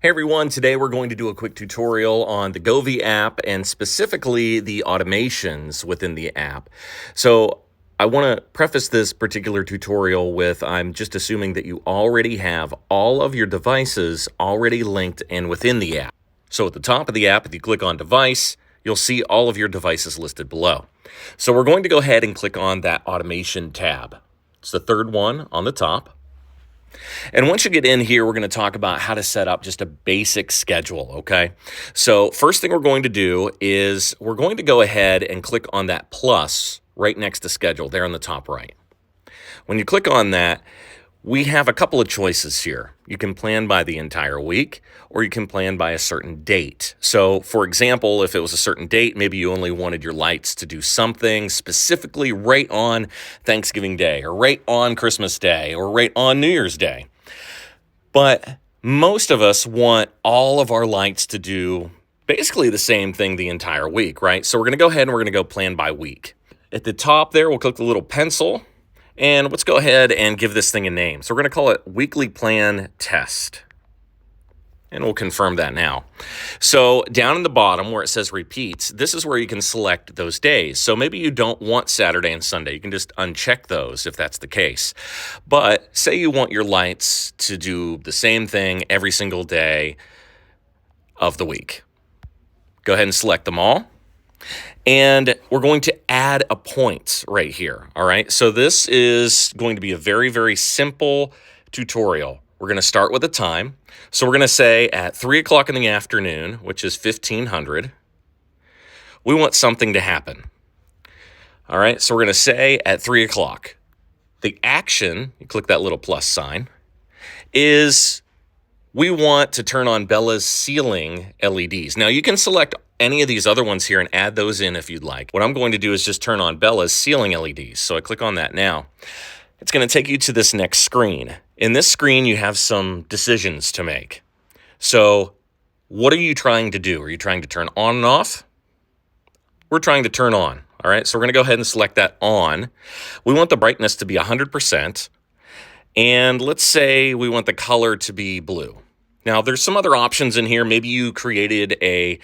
Hey everyone, today we're going to do a quick tutorial on the Govee app and specifically the automations within the app. So I want to preface this particular tutorial with I'm just assuming that you already have all of your devices already linked and within the app. So at the top of the app, if you click on device, you'll see all of your devices listed below. So we're going to go ahead and click on that automation tab. It's the third one on the top. And once you get in here, we're going to talk about how to set up just a basic schedule, okay? So first thing we're going to do is we're going to go ahead and click on that plus right next to schedule there on the top right. When you click on that, we have a couple of choices here. You can plan by the entire week, or you can plan by a certain date. So, for example, if it was a certain date, maybe you only wanted your lights to do something specifically right on Thanksgiving Day, or right on Christmas Day, or right on New Year's Day. But most of us want all of our lights to do basically the same thing the entire week, right? So we're going to go ahead and we're going to go plan by week. At the top there, we'll click the little pencil. And let's go ahead and give this thing a name. So we're going to call it Weekly Plan Test. And we'll confirm that now. So down in the bottom where it says repeats, this is where you can select those days. So maybe you don't want Saturday and Sunday. You can just uncheck those if that's the case. But say you want your lights to do the same thing every single day of the week. Go ahead and select them all. And we're going to add a point right here, all right? So this is going to be a very, very simple tutorial. We're going to start with a time. So we're going to say at 3 o'clock in the afternoon, which is 1500, we want something to happen. All right, so we're going to say at 3 o'clock. The action, you click that little plus sign, is we want to turn on Bella's ceiling LEDs. Now you can select any of these other ones here and add those in if you'd like. What I'm going to do is just turn on Bella's ceiling LEDs. So I click on that now. It's going to take you to this next screen. In this screen, you have some decisions to make. So what are you trying to do? Are you trying to turn on and off? We're trying to turn on. All right, so we're going to go ahead and select that on. We want the brightness to be 100%. And let's say we want the color to be blue. Now, there's some other options in here. Maybe you created a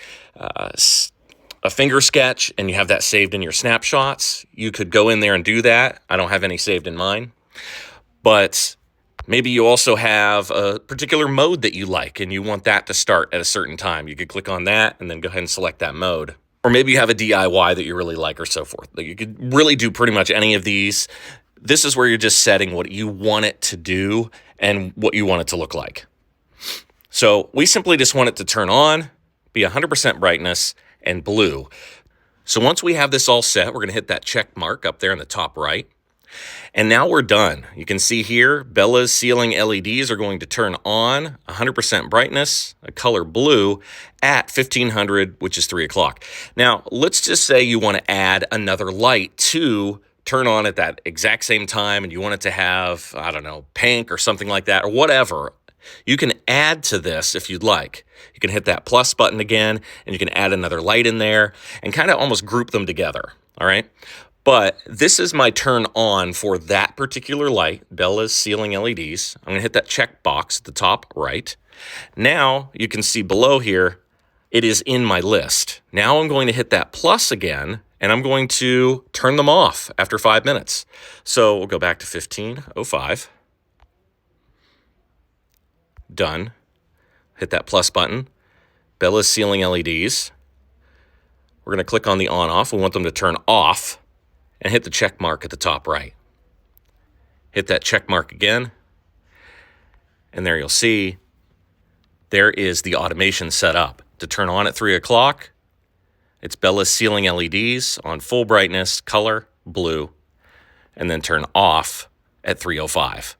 finger sketch and you have that saved in your snapshots. You could go in there and do that. I don't have any saved in mine. But maybe you also have a particular mode that you like and you want that to start at a certain time. You could click on that and then go ahead and select that mode. Or maybe you have a DIY that you really like or so forth. You could really do pretty much any of these. This is where you're just setting what you want it to do and what you want it to look like. So we simply just want it to turn on, be 100% brightness, and blue. So once we have this all set, we're going to hit that check mark up there in the top right. And now we're done. You can see here, Bella's ceiling LEDs are going to turn on 100% brightness, a color blue, at 1500, which is 3 o'clock. Now, let's just say you want to add another light to turn on at that exact same time and you want it to have, I don't know, pink or something like that or whatever. You can add to this if you'd like. You can hit that plus button again and you can add another light in there and kind of almost group them together, all right? But this is my turn on for that particular light, Bella's ceiling LEDs. I'm going to hit that check box at the top right. Now you can see below here, it is in my list. Now I'm going to hit that plus again and I'm going to turn them off after 5 minutes. So we'll go back to 15:05. Done. Hit that plus button. Bella's ceiling LEDs. We're going to click on the on off. We want them to turn off and hit the check mark at the top right. Hit that check mark again. And there you'll see there is the automation set up to turn on at 3 o'clock. It's Bella's ceiling LEDs on full brightness, color, blue, and then turn off at 3:05.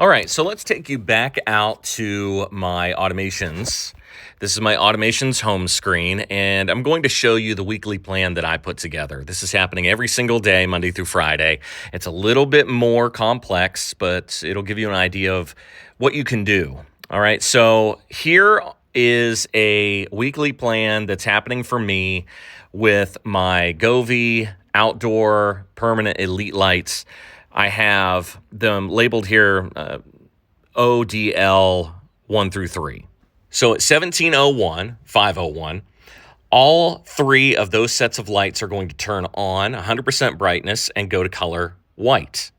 All right, so let's take you back out to my automations. This is my automations home screen, and I'm going to show you the weekly plan that I put together. This is happening every single day, Monday through Friday. It's a little bit more complex, but it'll give you an idea of what you can do. All right, so here is a weekly plan that's happening for me with my Govee outdoor permanent elite lights. I have them labeled here ODL 1 through 3. So at 1701, 501, all three of those sets of lights are going to turn on 100% brightness and go to color white.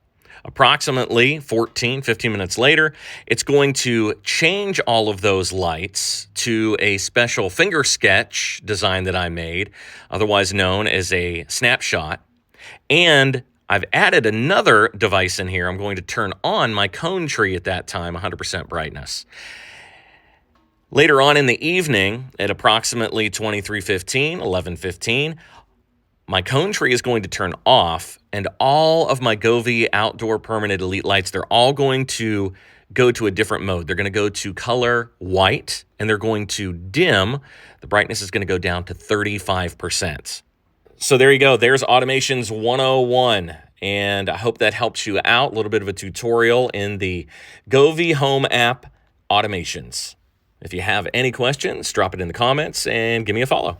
Approximately 15 minutes later, it's going to change all of those lights to a special finger sketch design that I made, otherwise known as a snapshot. And I've added another device in here. I'm going to turn on my cone tree at that time, 100% brightness. Later on in the evening, at approximately 23:15, 11:15, my cone tree is going to turn off, and all of my Govee outdoor permanent elite lights, they're all going to go to a different mode. They're going to go to color white, and they're going to dim. The brightness is going to go down to 35%. So there you go. There's Automations 101. And I hope that helps you out. A little bit of a tutorial in the Govee Home app automations. If you have any questions, drop it in the comments and give me a follow.